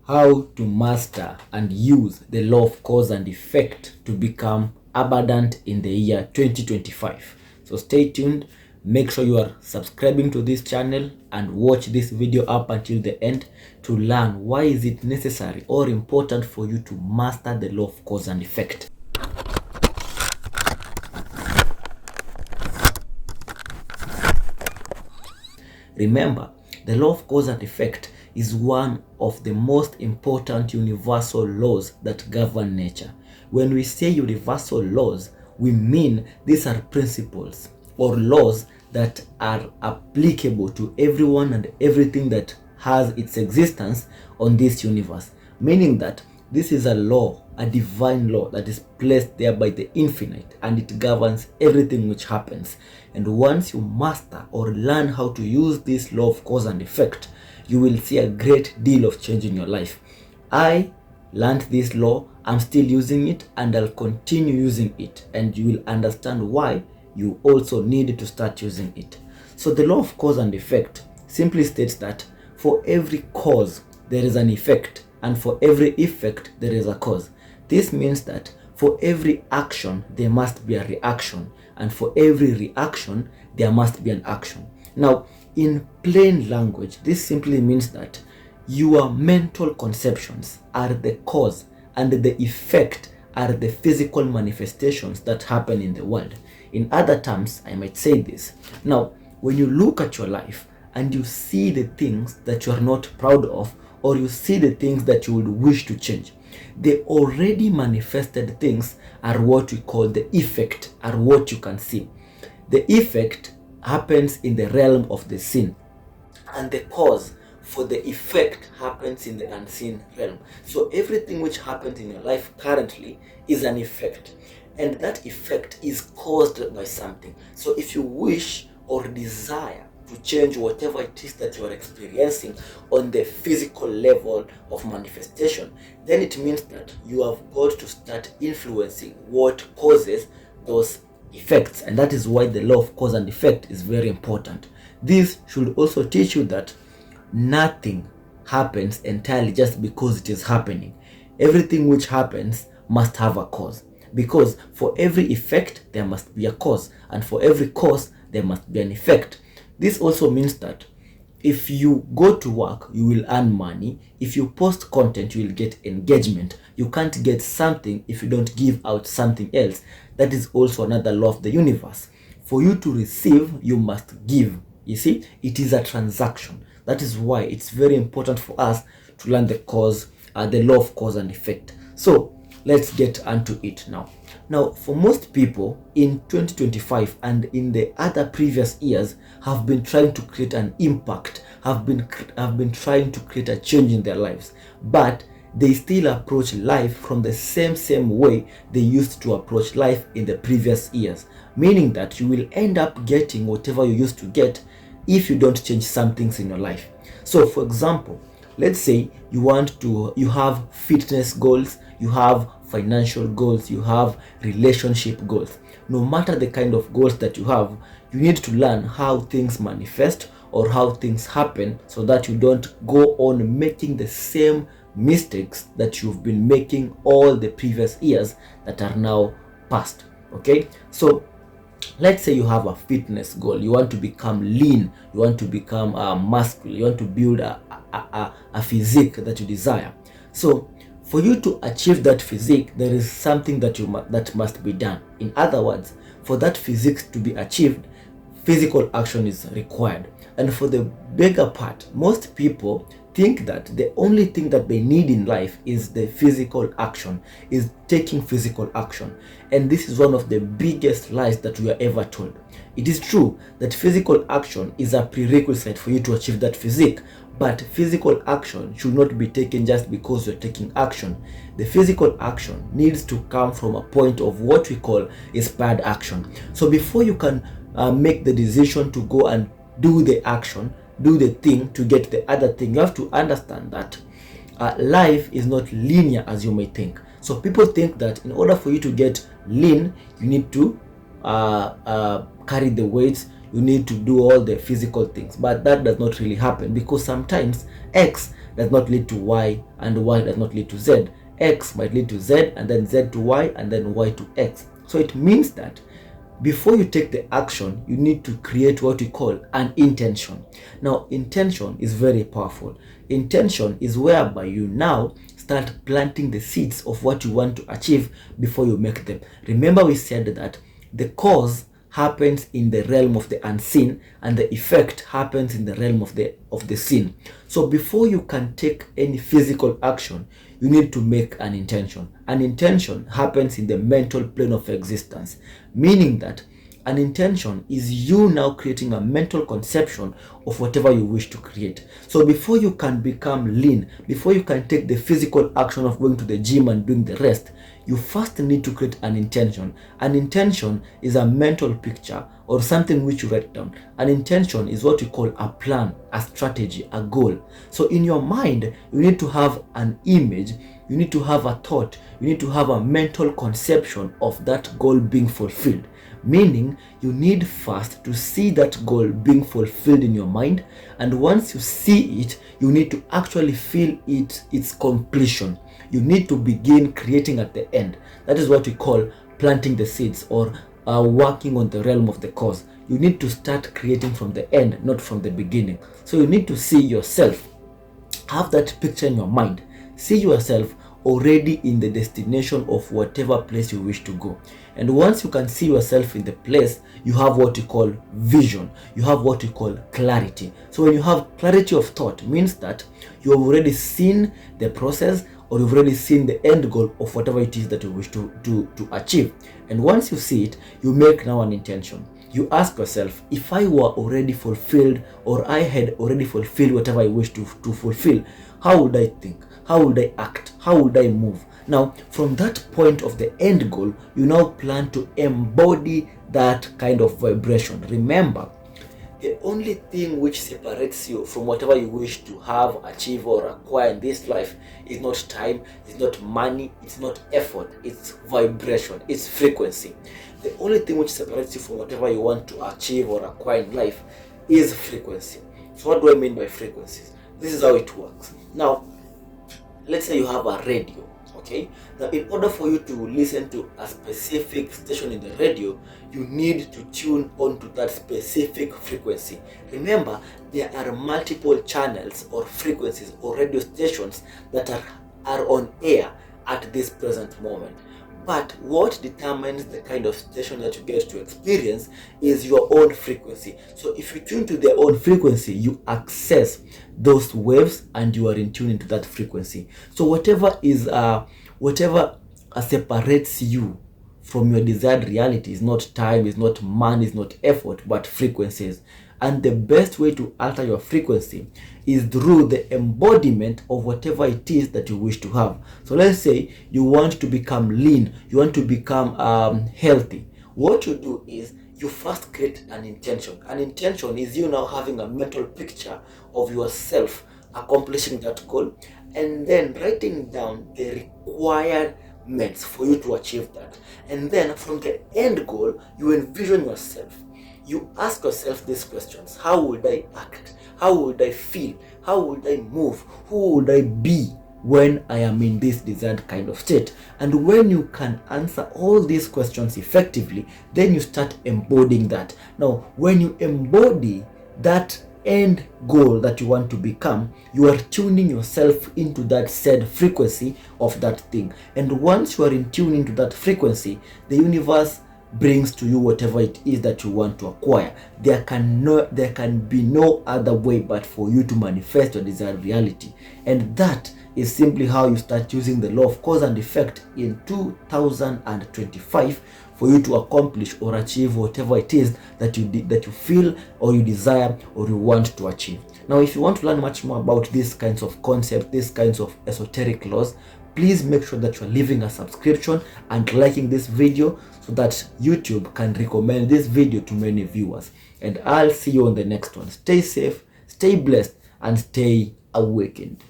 how to master and use the law of cause and effect to become abundant in the year 2025. So stay tuned, make sure you are subscribing to this channel and watch this video up until the end to learn why is it necessary or important for you to master the law of cause and effect. Remember, the law of cause and effect is one of the most important universal laws that govern nature. When we say universal laws, we mean these are principles or laws that are applicable to everyone and everything that has its existence on this universe. Meaning that this is a law, a divine law that is placed there by the infinite, and it governs everything which happens. And once you master or learn how to use this law of cause and effect, you will see a great deal of change in your life. I learned this law, I'm still using it, and I'll continue using it, and you will understand why you also need to start using it. So the law of cause and effect simply states that for every cause there is an effect, and for every effect there is a cause. This means that for every action there must be a reaction, and for every reaction there must be an action. Now, in plain language, this simply means that your mental conceptions are the cause and the effect are the physical manifestations that happen in the world. In other terms, I might say this. Now, when you look at your life and you see the things that you are not proud of, or you see the things that you would wish to change, the already manifested things are what we call the effect, are what you can see. The effect happens in the realm of the seen, and the cause for the effect happens in the unseen realm. So everything which happens in your life currently is an effect, and that effect is caused by something. So if you wish or desire to change whatever it is that you are experiencing on the physical level of manifestation, then it means that you have got to start influencing what causes those effects. And that is why the law of cause and effect is very important. This should also teach you that nothing happens entirely just because it is happening. Everything which happens must have a cause, because for every effect there must be a cause, and for every cause there must be an effect. This also means that if you go to work, you will earn money. If you post content, you will get engagement. You can't get something if you don't give out something else. That is also another law of the universe. For you to receive, you must give. You see, it is a transaction. That is why it's very important for us to learn the law of cause and effect. So let's get onto it now. Now, for most people in 2025 and in the other previous years have been trying to create an impact, have been trying to create a change in their lives, but they still approach life from the same way they used to approach life in the previous years, meaning that you will end up getting whatever you used to get if you don't change some things in your life. So for example, let's say you have fitness goals, you have financial goals, you have relationship goals. No matter the kind of goals that you have, you need to learn how things manifest or how things happen, so that you don't go on making the same mistakes that you've been making all the previous years that are now past. Okay, so let's say you have a fitness goal. You want to become lean, you want to become muscular, you want to build a physique that you desire. So for you to achieve that physique, there is something that must be done. In other words, for that physique to be achieved, physical action is required. And for the bigger part, most people think that the only thing that they need in life is the physical action, is taking physical action. And this is one of the biggest lies that we are ever told. It is true that physical action is a prerequisite for you to achieve that physique, but physical action should not be taken just because you're taking action. The physical action needs to come from a point of what we call inspired action. So before you can make the decision to go and do the action, do the thing to get the other thing, you have to understand that life is not linear as you may think. So people think that in order for you to get lean, you need to carry the weights, you need to do all the physical things, but that does not really happen, because sometimes X does not lead to Y, and Y does not lead to Z. X might lead to Z, and then Z to Y, and then Y to X. So it means that before you take the action, you need to create what we call an intention. Now, intention is very powerful. Intention is whereby you now start planting the seeds of what you want to achieve before you make them. Remember, we said that the cause happens in the realm of the unseen, and the effect happens in the realm of the seen. So before you can take any physical action, you need to make an intention. An intention happens in the mental plane of existence, meaning that an intention is you now creating a mental conception of whatever you wish to create. So before you can become lean, before you can take the physical action of going to the gym and doing the rest, you first need to create an intention. An intention is a mental picture or something which you write down. An intention is what we call a plan, a strategy, a goal. So in your mind, you need to have an image, you need to have a thought, you need to have a mental conception of that goal being fulfilled. Meaning, you need first to see that goal being fulfilled in your mind, and once you see it, you need to actually feel its completion. You need to begin creating at the end. That is what we call planting the seeds, or working on the realm of the cause. You need to start creating from the end, not from the beginning. So you need to see yourself, have that picture in your mind, see yourself already in the destination of whatever place you wish to go. And once you can see yourself in the place, you have what you call vision, you have what you call clarity. So when you have clarity of thought, means that you have already seen the process, or you've already seen the end goal of whatever it is that you wish to achieve. And once you see it, you make now an intention. You ask yourself, if I were already fulfilled, or I had already fulfilled whatever I wish to fulfill, how would I think? How would I act? How would I move? Now, from that point of the end goal, you now plan to embody that kind of vibration. Remember, the only thing which separates you from whatever you wish to have, achieve, or acquire in this life is not time, it's not money, it's not effort, it's vibration, it's frequency. The only thing which separates you from whatever you want to achieve or acquire in life is frequency. So what do I mean by frequencies? This is how it works. Now, let's say you have a radio, okay? Now, in order for you to listen to a specific station in the radio, you need to tune onto that specific frequency. Remember, there are multiple channels or frequencies or radio stations that are on air at this present moment. But what determines the kind of station that you get to experience is your own frequency. So if you tune to their own frequency, you access those waves and you are in tune into that frequency. So whatever separates you from your desired reality is not time, is not money, is not effort, but frequencies. And the best way to alter your frequency is through the embodiment of whatever it is that you wish to have. So let's say you want to become lean, you want to become healthy. What you do is you first create an intention. An intention is you now having a mental picture of yourself accomplishing that goal, and then writing down the requirements for you to achieve that. And then from the end goal, you envision yourself. You ask yourself these questions: how would I act? How would I feel? How would I move? Who would I be when I am in this desired kind of state? And when you can answer all these questions effectively, then you start embodying that. Now, when you embody that end goal that you want to become, you are tuning yourself into that said frequency of that thing. And once you are in tune into that frequency, the universe brings to you whatever it is that you want to acquire. There can be no other way but for you to manifest your desired reality. And that is simply how you start using the law of cause and effect in 2025 for you to accomplish or achieve whatever it is that you feel or you desire or you want to achieve. Now, if you want to learn much more about these kinds of concepts, these kinds of esoteric laws, please make sure that you are leaving a subscription and liking this video so that YouTube can recommend this video to many viewers. And I'll see you on the next one. Stay safe, stay blessed, and stay awakened.